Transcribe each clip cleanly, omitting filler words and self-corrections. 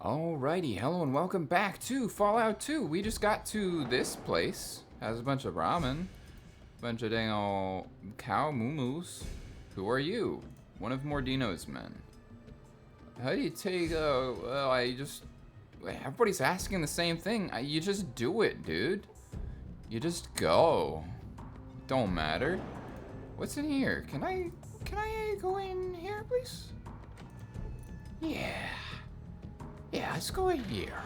Alrighty, hello and welcome back to Fallout 2. We just got to this place. Has a bunch of ramen. Bunch of dang ol' cow moo-moos. Who are you? One of Mordino's men. How do you take, everybody's asking the same thing. You just do it, dude. You just go. Don't matter. What's in here? Can I go in here, please? Yeah. Yeah, let's go in here.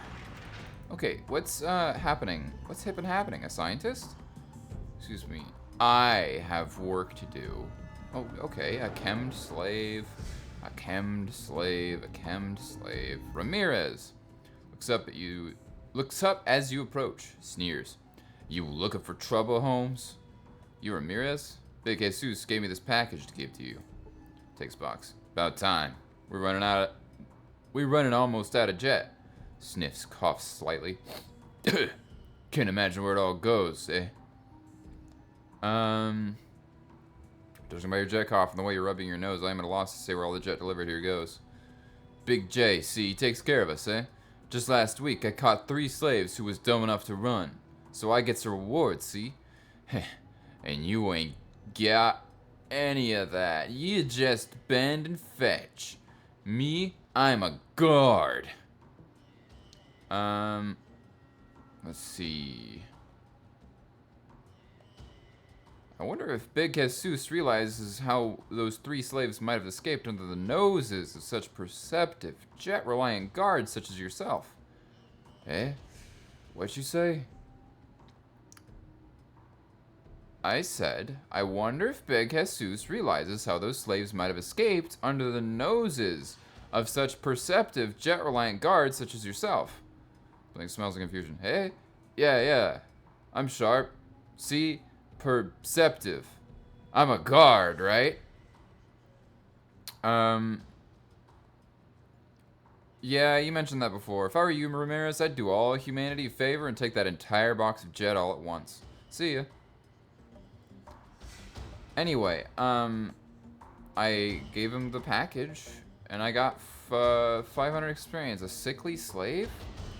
Okay, what's happening? What's happening? A scientist? Excuse me. I have work to do. Oh, okay. A chemmed slave. A chemmed slave. A chemmed slave. Ramirez looks up at you. Looks up as you approach. Sneers. You looking for trouble, Holmes? You Ramirez? Big Jesus gave me this package to give to you. Takes box. About time. We're running almost out of jet. Sniffs, coughs slightly. Can't imagine where it all goes, eh? Judging by your jet cough and the way you're rubbing your nose, I am at a loss to say where all the jet delivered here goes. Big J, see, he takes care of us, eh? Just last week, I caught 3 slaves who was dumb enough to run. So I gets a reward, see? And you ain't got any of that. You just bend and fetch. Me, I'm a guard. Let's see. I wonder if Big Jesus realizes how those 3 slaves might have escaped under the noses of such perceptive, jet-reliant guards such as yourself. Eh? What'd you say? I said, I wonder if Big Jesus realizes how those slaves might have escaped under the noses of such perceptive, jet-reliant guards such as yourself. Blink smells of confusion. Hey? Yeah. I'm sharp. See? Perceptive. I'm a guard, right? Yeah, you mentioned that before. If I were you, Ramirez, I'd do all humanity a favor and take that entire box of jet all at once. See ya. Anyway, I gave him the package, and I got 500 experience. A sickly slave?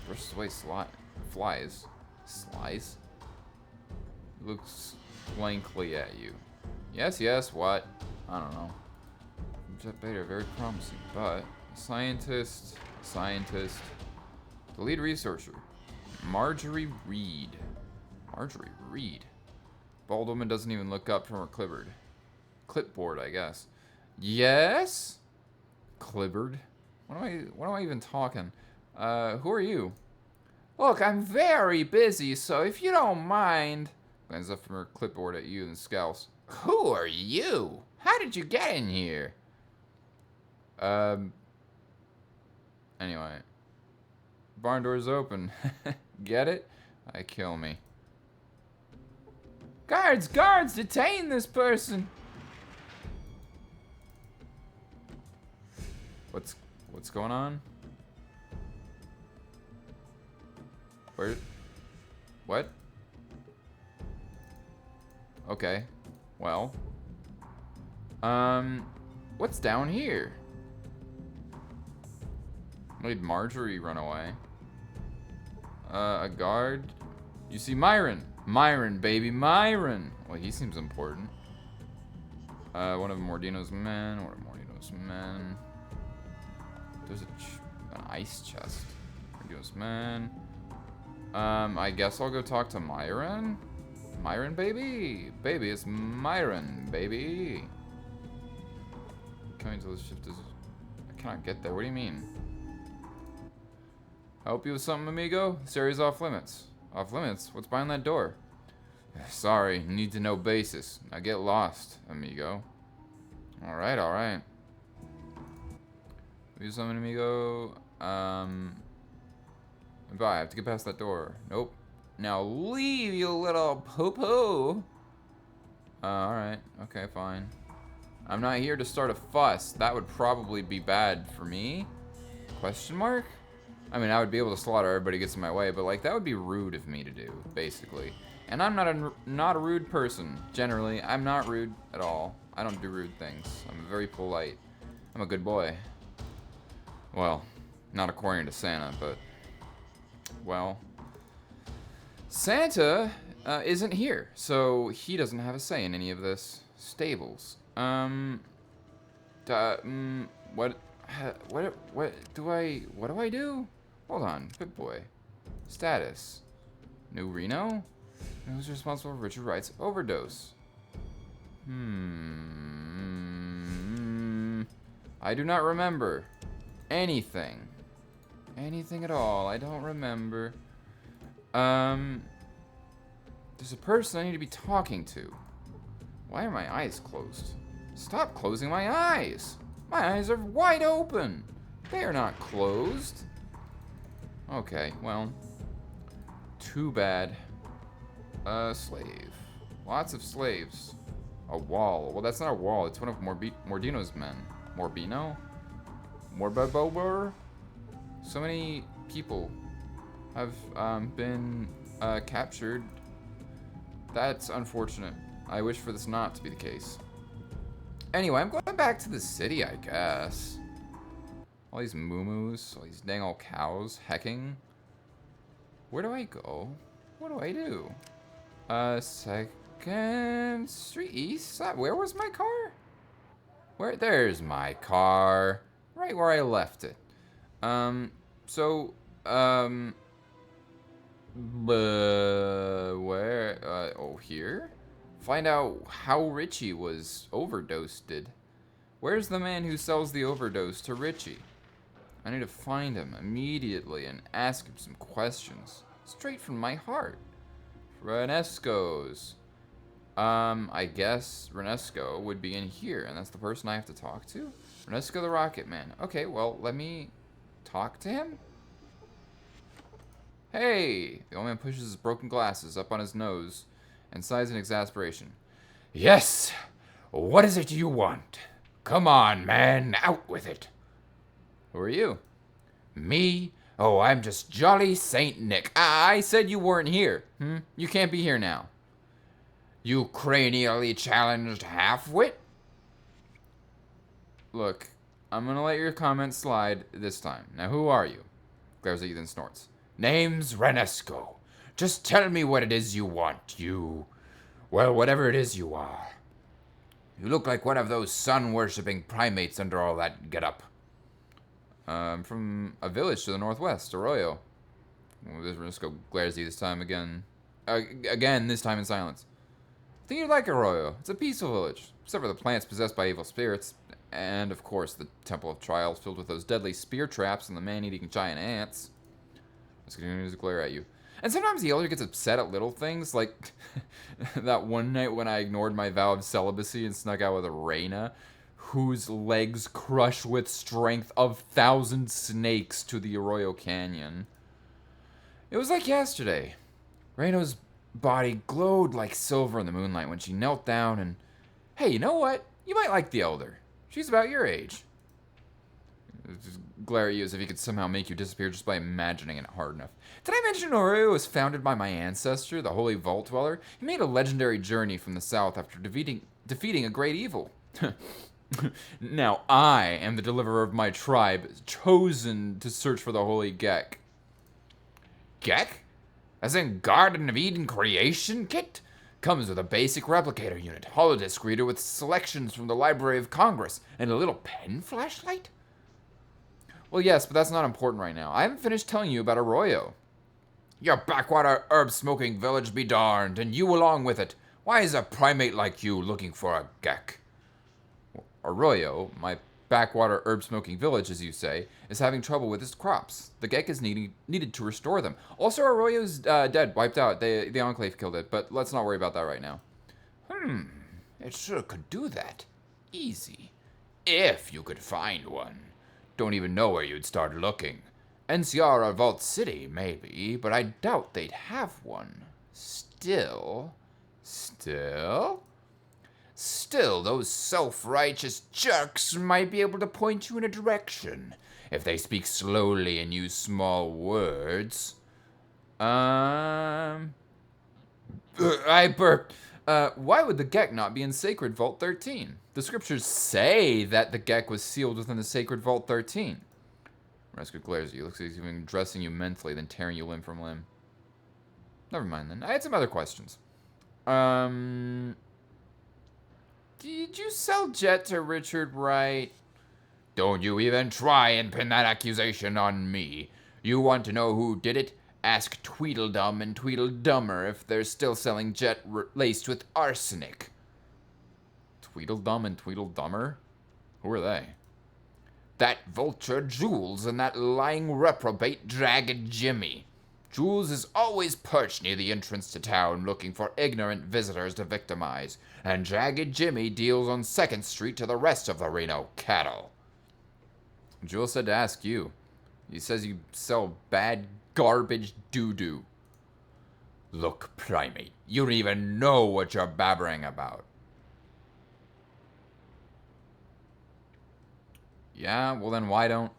Versus the way flies. Slice? Looks blankly at you. Yes, what? I don't know. Jet Beta, very promising, but scientist. The lead researcher, Marjorie Reed. Marjorie Reed. Bald woman doesn't even look up from her clipboard, I guess. Yes? Clipboard? What am I even talking? Who are you? Look, I'm very busy, so if you don't mind. Glances up from her clipboard at you and scowls. Who are you? How did you get in here? Anyway. Barn door's open. Get it? Kill me. Guards, detain this person. What's going on? Where? What? Okay. Well. What's down here? Made Marjorie run away. A guard? You see Myron. Myron, baby, Myron. Well, he seems important. One of Mordino's men. There's an ice chest. Mordino's men. I guess I'll go talk to Myron. Myron, baby. Baby, it's Myron, baby. Coming to the shift is... I cannot get there. What do you mean? Help you with something, amigo? This area's off limits. Off limits? What's behind that door? Sorry, need to know basis. Now get lost, amigo. Alright. Do something, amigo. Bye, I have to get past that door. Nope. Now leave, you little poo-poo. Alright. Okay, fine. I'm not here to start a fuss. That would probably be bad for me. Question mark? I mean, I would be able to slaughter everybody who gets in my way, but like that would be rude of me to do, basically. And I'm not a rude person. Generally, I'm not rude at all. I don't do rude things. I'm very polite. I'm a good boy. Well, Not according to Santa, but... Well... Santa isn't here, so he doesn't have a say in any of this. Stables. What do I do? Hold on, good boy. Status. New Reno? Who's responsible for Richard Wright's overdose? I do not remember anything. Anything at all. I don't remember. There's a person I need to be talking to. Why are my eyes closed? Stop closing my eyes! My eyes are wide open! They are not closed. Okay, well. Too bad. Slave. Lots of slaves. A wall. Well, that's not a wall. It's one of Mordino's men. Morbino? Morbabobor? So many people have been captured. That's unfortunate. I wish for this not to be the case. Anyway, I'm going back to the city, I guess. All these moo-moos, all these dang old cows hecking. Where do I go? What do I do? 2nd Street East? Where was my car? There's my car. Right where I left it. Here? Find out how Richie was overdosed. Where's the man who sells the overdose to Richie? I need to find him immediately and ask him some questions. Straight from my heart. Renesco's. I guess Renesco would be in here, and that's the person I have to talk to? Renesco the Rocket Man. Okay, well, let me talk to him? Hey! The old man pushes his broken glasses up on his nose and sighs in exasperation. Yes! What is it you want? Come on, man, out with it. Who are you? Me? Oh, I'm just jolly Saint Nick. I said you weren't here. You can't be here now. You cranially challenged half-wit? Look, I'm gonna let your comment slide this time. Now, who are you? Glares at you, then snorts. Name's Renesco. Just tell me what it is you want, well, whatever it is you are. You look like one of those sun-worshipping primates under all that get-up. I'm from a village to the northwest, Arroyo. Renesco glares at you this time again. This time in silence. I think you'd like Arroyo. It's a peaceful village, except for the plants possessed by evil spirits. And, of course, the Temple of Trials filled with those deadly spear traps and the man-eating giant ants. Just continues to glare at you. And sometimes the elder gets upset at little things, like that one night when I ignored my vow of celibacy and snuck out with Reyna, whose legs crush with strength of 1,000 snakes to the Arroyo Canyon. It was like yesterday. Reyna's body glowed like silver in the moonlight when she knelt down and... Hey, you know what? You might like the elder. She's about your age. Just glare at you as if he could somehow make you disappear just by imagining it hard enough. Did I mention Arroyo was founded by my ancestor, the Holy Vault Dweller? He made a legendary journey from the south after defeating a great evil. Now I am the deliverer of my tribe, chosen to search for the Holy Gek. Gek? As in Garden of Eden creation kit? Comes with a basic replicator unit, holodisk reader with selections from the Library of Congress, and a little pen flashlight? Well, yes, but that's not important right now. I haven't finished telling you about Arroyo. Your backwater herb-smoking village be darned, and you along with it. Why is a primate like you looking for a Gek? Arroyo, my backwater herb-smoking village, as you say, is having trouble with its crops. The Gek is needed to restore them. Also, Arroyo's dead, wiped out. The Enclave killed it, but let's not worry about that right now. It sure could do that. Easy. If you could find one. Don't even know where you'd start looking. NCR or Vault City, maybe, but I doubt they'd have one. Still, those self-righteous jerks might be able to point you in a direction if they speak slowly and use small words. I burped. Why would the Gek not be in Sacred Vault 13? The scriptures say that the Gek was sealed within the Sacred Vault 13. Renescu glares at you. Looks like he's even dressing you mentally, then tearing you limb from limb. Never mind then. I had some other questions. Did you sell Jet to Richard Wright? Don't you even try and pin that accusation on me. You want to know who did it? Ask Tweedledum and Tweedledummer if they're still selling Jet laced with arsenic. Tweedledum and Tweedledummer? Who are they? That vulture Jules and that lying reprobate Jagged Jimmy. Jules is always perched near the entrance to town looking for ignorant visitors to victimize, and Jagged Jimmy deals on 2nd Street to the rest of the Reno cattle. Jules said to ask you. He says you sell bad garbage doo-doo. Look, Primate, you don't even know what you're babbling about. Yeah, well then why don't...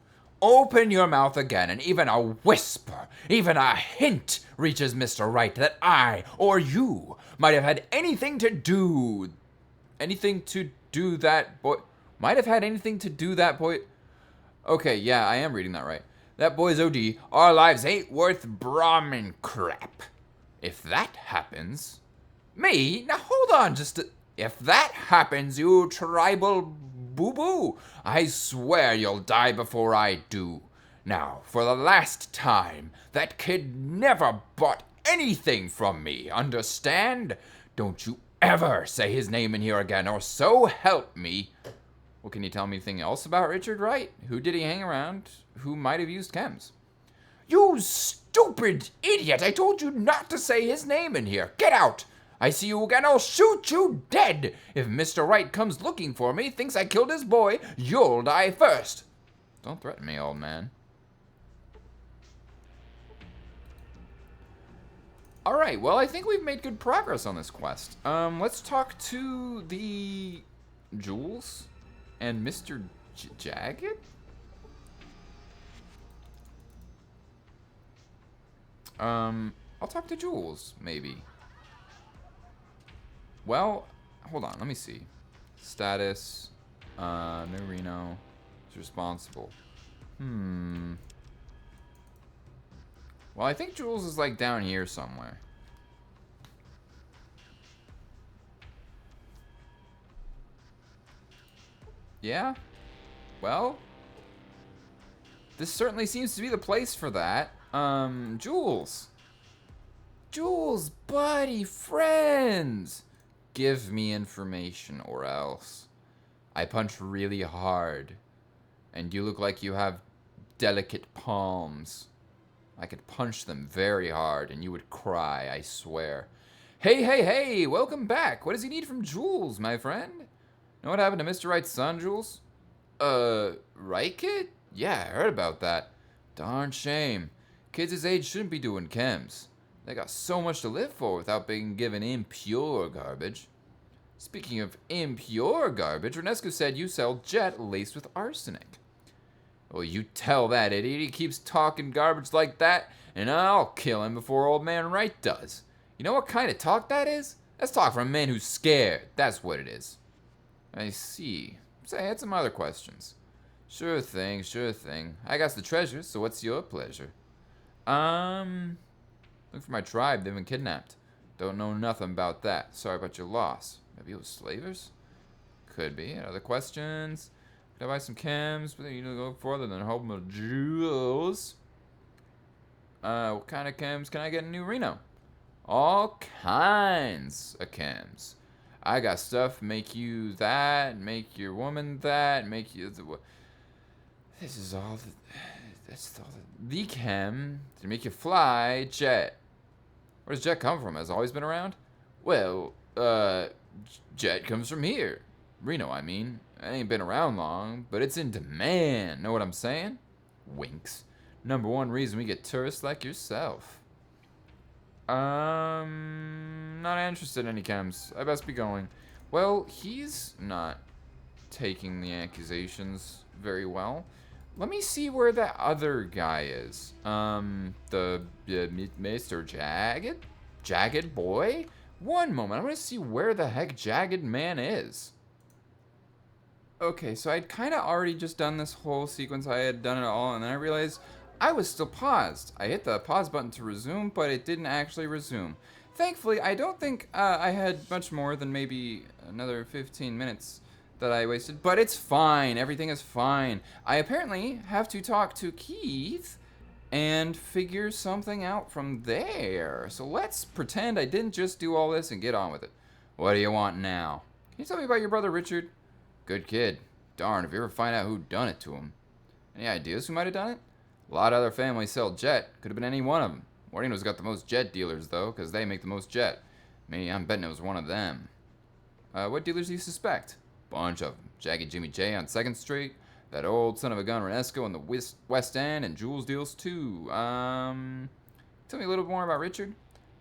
Open your mouth again, and even a whisper, even a hint reaches Mr. Wright that I or you might have had anything to do... Anything to do that boy... Might have had anything to do that boy... Okay, yeah, I am reading that right. That boy's OD. Our lives ain't worth Brahmin crap. If that happens... Me? Now hold on just a... If that happens, you tribal boo-boo, I swear you'll die before I do. Now, for the last time, that kid never bought anything from me, understand? Don't you ever say his name in here again, or so help me. Well, can you tell me anything else about Richard Wright? Who did he hang around? Who might have used chems? You stupid idiot! I told you not to say his name in here. Get out! I see you again, I'll shoot you dead! If Mr. Wright comes looking for me, thinks I killed his boy, you'll die first. Don't threaten me, old man. Alright, well, I think we've made good progress on this quest. Let's talk to the Jules and Mr. Jagged? I'll talk to Jules, maybe. Well, hold on, let me see. Status, New Reno is responsible. Well, I think Jules is like down here somewhere. Yeah? Well, this certainly seems to be the place for that. Jules. Jules, buddy, friends. Give me information or else. I punch really hard. And you look like you have delicate palms. I could punch them very hard and you would cry, I swear. Hey, hey, hey, welcome back. What does he need from Jules, my friend? Know what happened to Mr. Wright's son, Jules? Right, kid? Yeah, I heard about that. Darn shame. Kids his age shouldn't be doing chems. They got so much to live for without being given impure garbage. Speaking of impure garbage, Renescu said you sell Jet laced with arsenic. Well, you tell that idiot he keeps talking garbage like that, and I'll kill him before old man Wright does. You know what kind of talk that is? That's talk from a man who's scared. That's what it is. I see. So I had some other questions. Sure thing, sure thing. I got the treasure, so what's your pleasure? Look for my tribe. They've been kidnapped. Don't know nothing about that. Sorry about your loss. Maybe it was slavers? Could be. Other questions? Could I buy some chems? But you know, go further than hoping for jewels. What kind of chems can I get in New Reno? All kinds of chems. I got stuff. Make you that. Make your woman that. Make you. This is all. That's all. The chem to make you fly Jet. Where does Jet come from? Has it always been around? Well, Jet comes from here. Reno, I mean. It ain't been around long, but it's in demand. Know what I'm saying? Winks. Number one reason we get tourists like yourself. Not interested in any chems. I best be going. Well, he's not taking the accusations very well. Let me see where that other guy is. The Mr. Jagged? Jagged boy? One moment, I want to see where the heck Jagged Man is. Okay, so I'd kind of already just done this whole sequence. I had done it all, and then I realized I was still paused. I hit the pause button to resume, but it didn't actually resume. Thankfully, I don't think I had much more than maybe another 15 minutes that I wasted, but it's fine. Everything is fine. I apparently have to talk to Keith and figure something out from there. So let's pretend I didn't just do all this and get on with it. What do you want now? Can you tell me about your brother Richard? Good kid. Darn, if you ever find out who done it to him. Any ideas who might have done it? A lot of other families sell jet. Could have been any one of them. Moreno's got the most jet dealers, though, because they make the most jet. Me, I'm betting it was one of them. What dealers do you suspect? Bunch of them. Jaggy Jimmy J on 2nd Street. That old son of a gun Renesco in the West End, and Jules deals, too. Tell me a little more about Richard.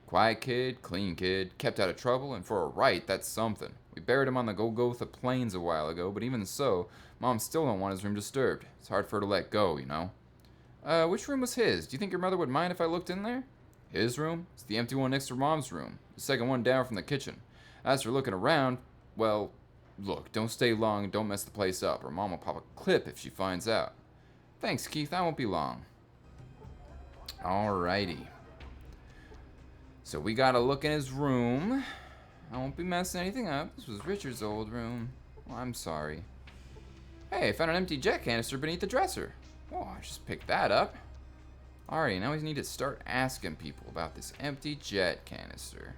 Quiet kid, clean kid, kept out of trouble, and for a right, that's something. We buried him on the Golgotha Plains a while ago, but even so, Mom still don't want his room disturbed. It's hard for her to let go, you know. Which room was his? Do you think your mother would mind if I looked in there? His room? It's the empty one next to Mom's room. The second one down from the kitchen. As for looking around, well, look, don't stay long and don't mess the place up, or Mom will pop a clip if she finds out. Thanks, Keith. I won't be long. Alrighty. So we gotta look in his room. I won't be messing anything up. This was Richard's old room. Well, I'm sorry. Hey, I found an empty jet canister beneath the dresser. Oh, I just picked that up. Alright, now we need to start asking people about this empty jet canister.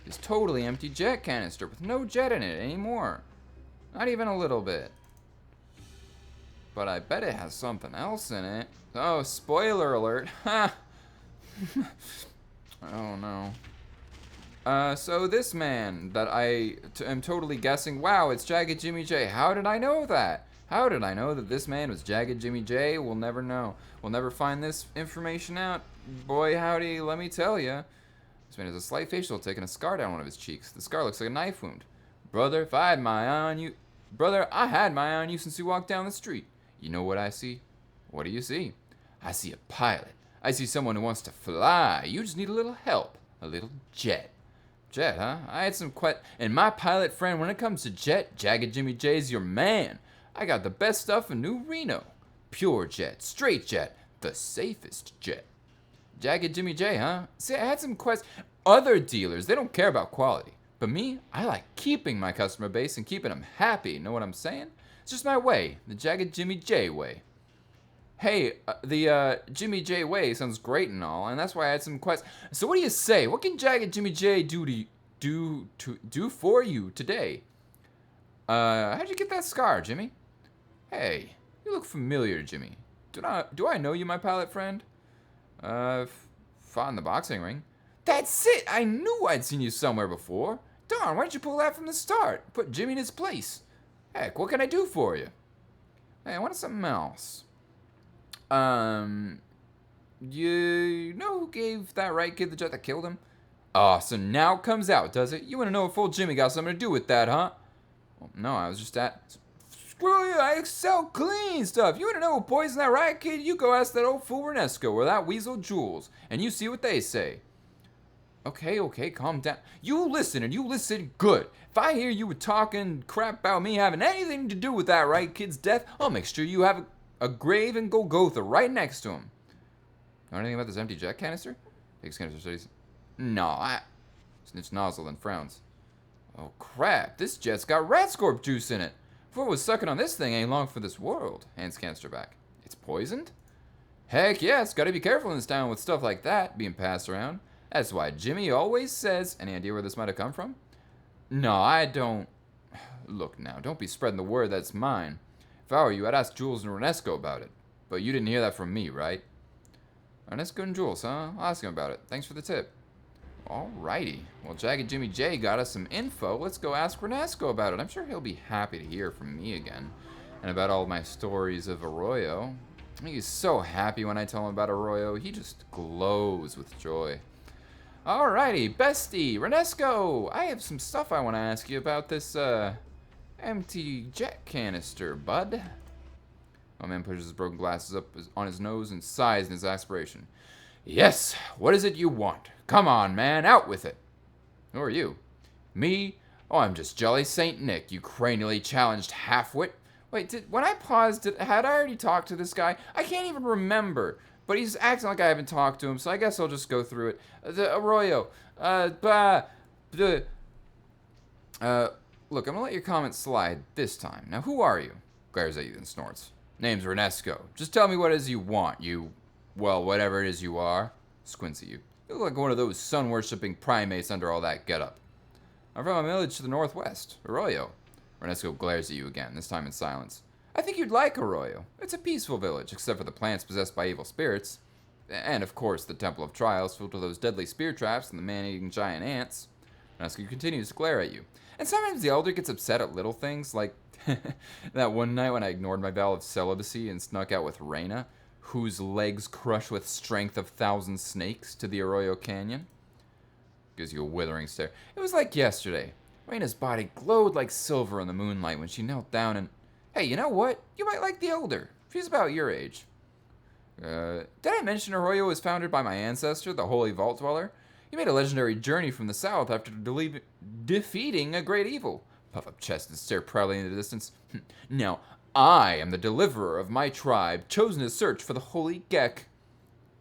This totally empty jet canister with no jet in it anymore. Not even a little bit. But I bet it has something else in it. Oh, spoiler alert. Ha! Oh no. So this man that I am totally guessing, wow, it's Jagged Jimmy J. How did I know that? How did I know that this man was Jagged Jimmy J? We'll never know. We'll never find this information out. Boy, howdy, let me tell ya. This man has a slight facial tick and a scar down one of his cheeks. The scar looks like a knife wound. Brother, if I had my eye on you... Brother, I had my eye on you since you walked down the street. You know what I see? What do you see? I see a pilot. I see someone who wants to fly. You just need a little help. A little jet. Jet, huh? I had some and my pilot friend, when it comes to jet, Jagged Jimmy J's your man. I got the best stuff in New Reno. Pure jet, straight jet, the safest jet. Jagged Jimmy J, huh? See, I had some other dealers, they don't care about quality. But me, I like keeping my customer base and keeping them happy. Know what I'm saying? It's just my way, the Jagged Jimmy J way. Hey, the Jimmy J way sounds great and all, and that's why I had some questions. So what do you say? What can Jagged Jimmy J do for you today? How'd you get that scar, Jimmy? Hey, you look familiar, Jimmy. Do I know you, my pilot friend? Fought in the boxing ring. That's it! I knew I'd seen you somewhere before. Darn, why didn't you pull that from the start? Put Jimmy in his place. Heck, what can I do for you? Hey, I wanted something else. You know who gave that right kid the jet that killed him? Oh, so now it comes out, does it? You want to know if old Jimmy got something to do with that, huh? Well, no, I was just Screw you, I sell clean stuff. You want to know who poisoned that riot kid? You go ask that old fool Renesco or that weasel Jules, and you see what they say. Okay, calm down. You listen, and you listen good. If I hear you talking crap about me having anything to do with that riot kid's death, I'll make sure you have a grave in Golgotha right next to him. Know anything about this empty jet canister? Takes canister studies. No, Snitch nozzle and frowns. Oh crap, this jet's got Ratscorp juice in it. Before it was sucking on this thing ain't long for this world. Hands canister back. It's poisoned? Heck yes, gotta be careful in this town with stuff like that being passed around. That's why Jimmy always says... Any idea where this might have come from? No, I don't... Look now, don't be spreading the word that's mine. If I were you, I'd ask Jules and Renesco about it. But you didn't hear that from me, right? Renesco and Jules, huh? I'll ask him about it. Thanks for the tip. Alrighty. Well, Jagged Jimmy J got us some info. Let's go ask Renesco about it. I'm sure he'll be happy to hear from me again. And about all my stories of Arroyo. He's so happy when I tell him about Arroyo. He just glows with joy. Alrighty, bestie, Renesco. I have some stuff I want to ask you about this, empty jet canister, bud. My man pushes his broken glasses up on his nose and sighs in his aspiration. Yes, what is it you want? Come on, man, out with it. Who are you? Me? Oh, I'm just Jolly Saint Nick, you cranially challenged halfwit. Wait, when I paused, had I already talked to this guy? I can't even remember. But he's acting like I haven't talked to him, so I guess I'll just go through it. The Arroyo. The. Look, I'm gonna let your comments slide this time. Now, who are you? Glares at you and snorts. Name's Renesco. Just tell me what it is you want, well, whatever it is you are. Squints at you. You look like one of those sun-worshipping primates under all that getup. I'm from a village to the northwest, Arroyo. Renesco glares at you again, this time in silence. I think you'd like Arroyo. It's a peaceful village, except for the plants possessed by evil spirits. And, of course, the Temple of Trials, filled with those deadly spear traps and the man-eating giant ants. Renesco continues to glare at you. And sometimes the Elder gets upset at little things, like that one night when I ignored my vow of celibacy and snuck out with Reyna, whose legs crush with strength of 1,000 snakes to the Arroyo Canyon. Gives you a withering stare. It was like yesterday. Reyna's body glowed like silver in the moonlight when she knelt down and... Hey, you know what? You might like the Elder. She's about your age. Did I mention Arroyo was founded by my ancestor, the Holy Vault Dweller? He made a legendary journey from the south after defeating a great evil. Puff up chest and stare proudly into the distance. Now, I am the deliverer of my tribe, chosen to search for the Holy Gek.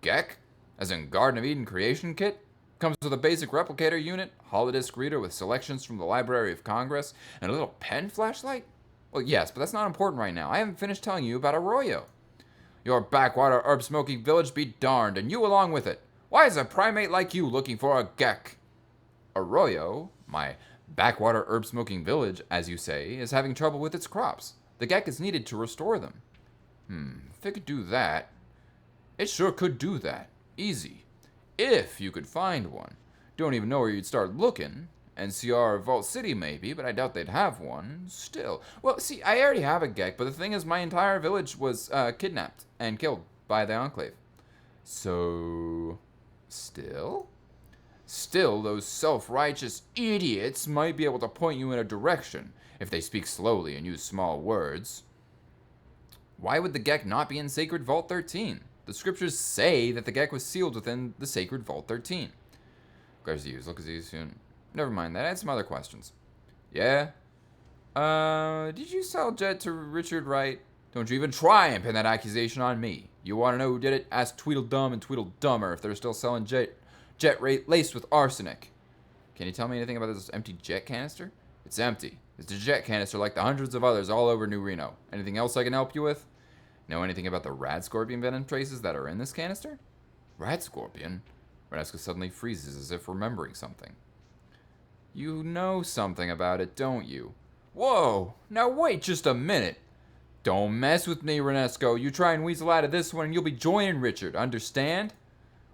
Gek? As in Garden of Eden Creation Kit? Comes with a basic replicator unit, holodisc reader with selections from the Library of Congress, and a little pen flashlight? Well, yes, but that's not important right now. I haven't finished telling you about Arroyo. Your backwater herb-smoking village be darned, and you along with it. Why is a primate like you looking for a Gek? Arroyo, my backwater herb-smoking village, as you say, is having trouble with its crops. The Gek is needed to restore them. If it could do that... It sure could do that. Easy. If you could find one. Don't even know where you'd start looking. NCR Vault City maybe, but I doubt they'd have one. Still. Well, see, I already have a Gek, but the thing is my entire village was kidnapped and killed by the Enclave. So... Still, those self-righteous idiots might be able to point you in a direction if they speak slowly and use small words. Why would the Gek not be in Sacred Vault 13? The scriptures say that the Gek was sealed within the Sacred Vault 13. Garzius, look at these soon. Never mind that. I had some other questions. Yeah? Did you sell Jet to Richard Wright? Don't you even try and pin that accusation on me. You want to know who did it? Ask Tweedledum and Tweedledummer if they're still selling jet laced with arsenic. Can you tell me anything about this empty jet canister? It's empty. It's a jet canister like the hundreds of others all over New Reno. Anything else I can help you with? Know anything about the rad scorpion venom traces that are in this canister? Rad scorpion? Renesco suddenly freezes as if remembering something. You know something about it, don't you? Whoa! Now wait just a minute! Don't mess with me, Renesco. You try and weasel out of this one and you'll be joining Richard, understand?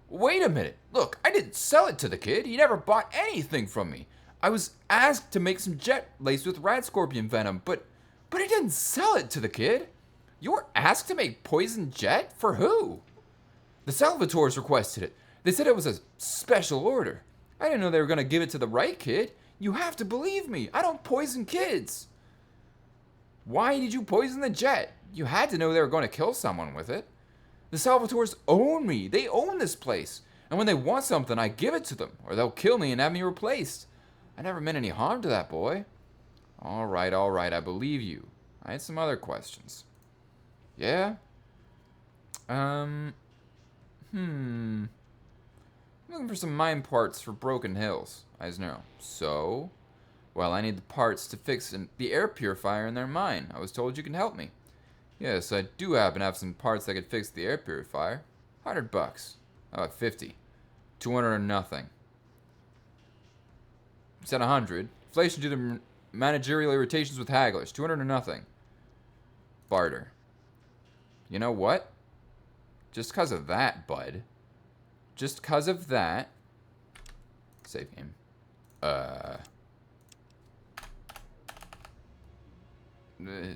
Wait a minute. Look, I didn't sell it to the kid. He never bought anything from me. I was asked to make some jet laced with rad scorpion venom, but I didn't sell it to the kid. You were asked to make poison jet? For who? The Salvatores requested it. They said it was a special order. I didn't know they were going to give it to the right kid. You have to believe me. I don't poison kids. Why did you poison the jet? You had to know they were going to kill someone with it. The Salvatores own me. They own this place. And when they want something, I give it to them, or they'll kill me and have me replaced. I never meant any harm to that boy. All right, I believe you. I had some other questions. Yeah? I'm looking for some mine parts for Broken Hills, as know. So... Well, I need the parts to fix the air purifier in their mine. I was told you can help me. Yes, I do happen to have some parts that could fix the air purifier. $100. How about 50? 200 or nothing. You said 100. Inflation due to managerial irritations with hagglers. 200 or nothing. Barter. You know what? Just 'cause of that, bud. Just 'cause of that. Save game.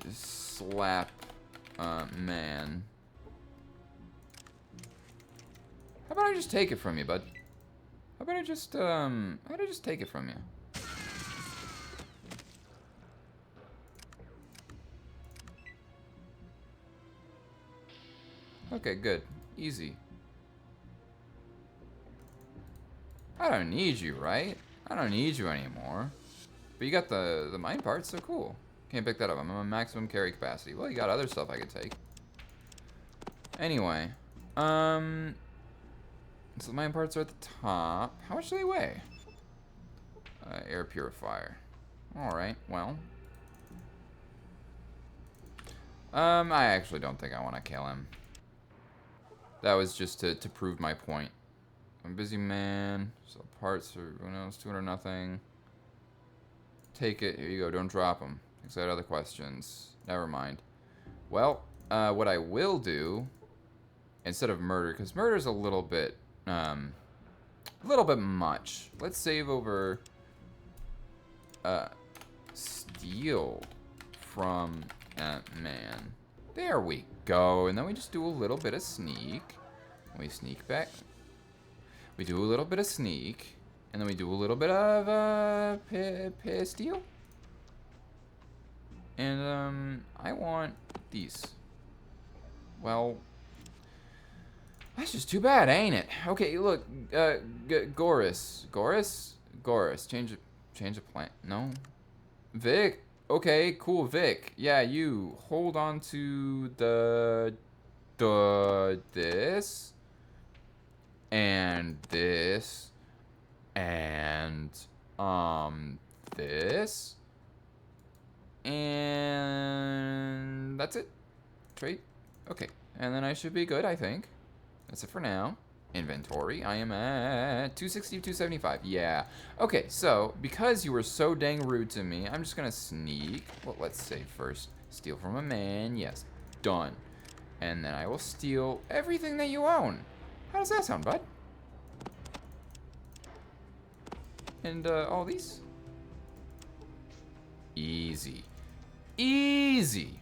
Slap, man. How about I just take it from you, bud? How about I just take it from you? Okay, good. Easy. I don't need you, right? I don't need you anymore. But you got the mine parts, so cool. Can't pick that up. I'm on maximum carry capacity. Well, you got other stuff I could take. Anyway. So the mine parts are at the top. How much do they weigh? Air purifier. Alright, well. I actually don't think I want to kill him. That was just to prove my point. I'm a busy man. So parts are, who knows, 200 nothing. Take it. Here you go. Don't drop them. Because I had other questions. Never mind. Well, what I will do, instead of murder, because murder's a little bit much. Let's save over steal from man. There we go. And then we just do a little bit of sneak. We sneak back. We do a little bit of sneak. And then we do a little bit of steal. And I want these. Well, that's just too bad, ain't it? Okay, look, Goris. Change the plant. No. Vic. Okay, cool, Vic. Yeah, you hold on to this and this and this and that's it. Trade. Okay, and then I should be good, I think. That's it for now. Inventory. I am at 260, 275. Yeah. Okay, so because you were so dang rude to me, I'm just gonna sneak. Well, let's say first, steal from a man. Yes, done. And then I will steal everything that you own. How does that sound, bud? And all these. Easy. Easy.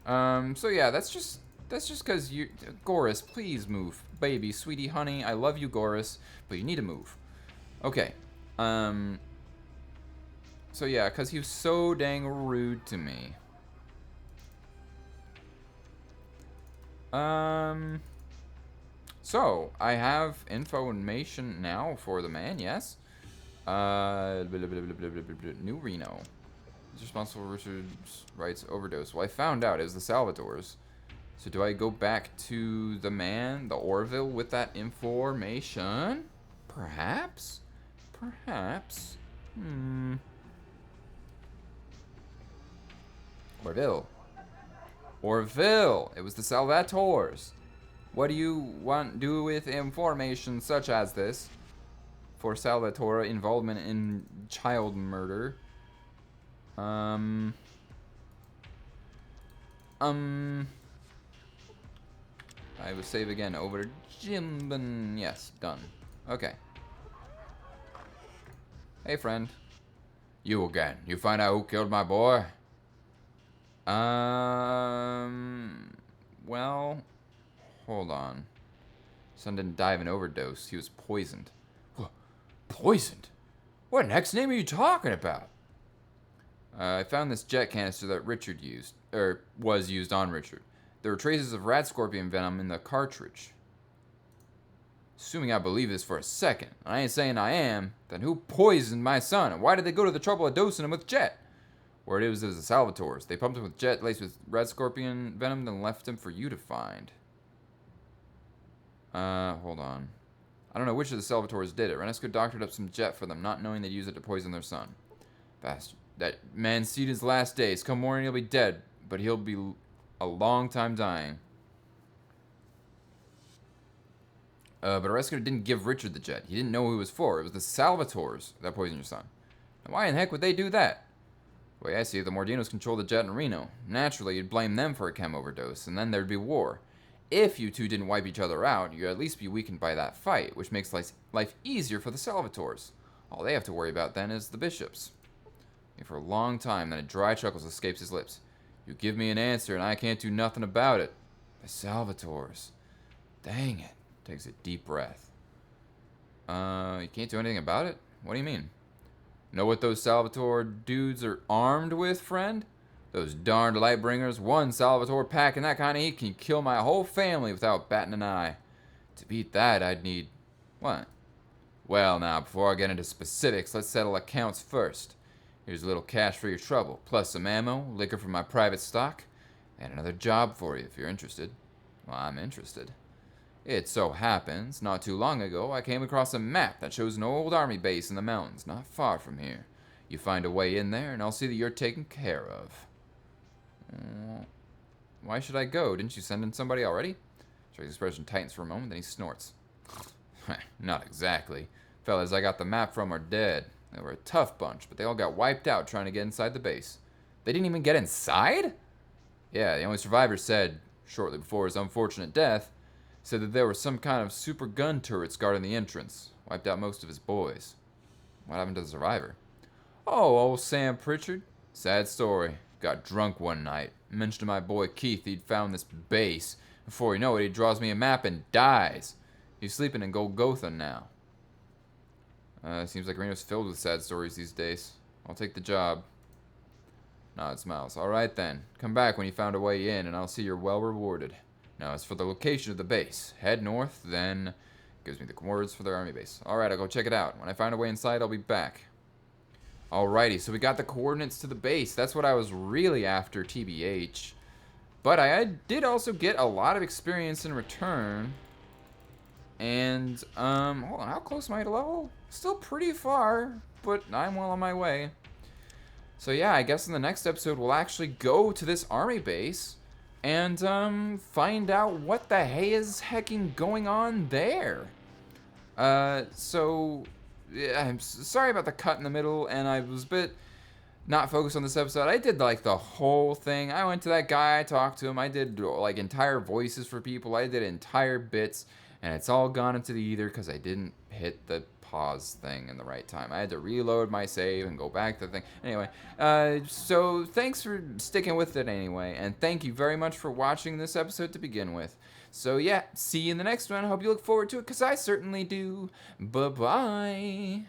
So yeah, that's just because you, Goris, please move. Baby, sweetie, honey, I love you, Goris, but you need to move. Okay. So yeah, because he was so dang rude to me. So, I have information now for the man, yes. New Reno. He's responsible for Richard Wright's overdose. Well, I found out it was the Salvatores. So do I go back to the man, the Orville, with that information? Perhaps? Perhaps? Orville! It was the Salvatores. What do you want to do with information such as this? For Salvatore involvement in child murder. I will save again over Jimbin. Yes, done. Okay. Hey, friend. You again. You find out who killed my boy? Well, hold on. Son didn't die of an overdose. He was poisoned. Poisoned? What in heck's name are you talking about? I found this jet canister that Richard used, or was used on Richard. There were traces of rat scorpion venom in the cartridge. Assuming I believe this for a second, and I ain't saying I am, then who poisoned my son, and why did they go to the trouble of dosing him with jet? Word it was the Salvatores. They pumped him with jet laced with rat scorpion venom, then left him for you to find. Hold on. I don't know which of the Salvatores did it. Renesco doctored up some jet for them, not knowing they'd use it to poison their son. Bastard. That man's seen his last days. Come morning, he'll be dead, but he'll be a long time dying. But Renesco didn't give Richard the jet. He didn't know who it was for. It was the Salvatores that poisoned your son. And why in the heck would they do that? The way I see it, the Mordinos control the jet in Reno. Naturally, you'd blame them for a chem overdose, and then there'd be war. If you two didn't wipe each other out, you'd at least be weakened by that fight, which makes life easier for the Salvatores. All they have to worry about then is the bishops. And for a long time, then a dry chuckle escapes his lips. You give me an answer, and I can't do nothing about it. The Salvatores. Dang it. Takes a deep breath. You can't do anything about it? What do you mean? Know what those Salvatore dudes are armed with, friend? Those darned Lightbringers. One Salvatore packing that kind of heat can kill my whole family without batting an eye. To beat that, I'd need... What? Well, now, before I get into specifics, let's settle accounts first. Here's a little cash for your trouble, plus some ammo, liquor from my private stock, and another job for you if you're interested. Well, I'm interested. It so happens, not too long ago, I came across a map that shows an old army base in the mountains not far from here. You find a way in there, and I'll see that you're taken care of. Why should I go? Didn't you send in somebody already? His expression tightens for a moment, then he snorts. Not exactly. Fellas I got the map from are dead. They were a tough bunch, but they all got wiped out trying to get inside the base. They didn't even get inside? Yeah, the only survivor said, shortly before his unfortunate death, said that there were some kind of super gun turrets guarding the entrance. Wiped out most of his boys. What happened to the survivor? Oh, old Sam Pritchard. Sad story. Got drunk one night. Mentioned to my boy Keith he'd found this base. Before you know it, he draws me a map and dies. He's sleeping in Golgotha now. Seems like Reno's filled with sad stories these days. I'll take the job. Nod smiles. Alright then. Come back when you found a way in and I'll see you're well rewarded. Now as for the location of the base, head north, then gives me the coordinates for their army base. Alright, I'll go check it out. When I find a way inside, I'll be back. Alrighty, so we got the coordinates to the base. That's what I was really after, TBH. But I did also get a lot of experience in return. And, hold on, how close am I to level? Still pretty far, but I'm well on my way. So yeah, I guess in the next episode we'll actually go to this army base and, find out what the hey is hecking going on there. So, yeah, I'm sorry about the cut in the middle, and I was a bit not focused on this episode. I did like the whole thing. I went to that guy, I talked to him, I did like entire voices for people, I did entire bits, and it's all gone into the ether because I didn't hit the pause thing in the right time. I had to reload my save and go back to the thing. Anyway, so thanks for sticking with it anyway, and thank you very much for watching this episode to begin with. So yeah, see you in the next one. I hope you look forward to it because I certainly do. Bye-bye.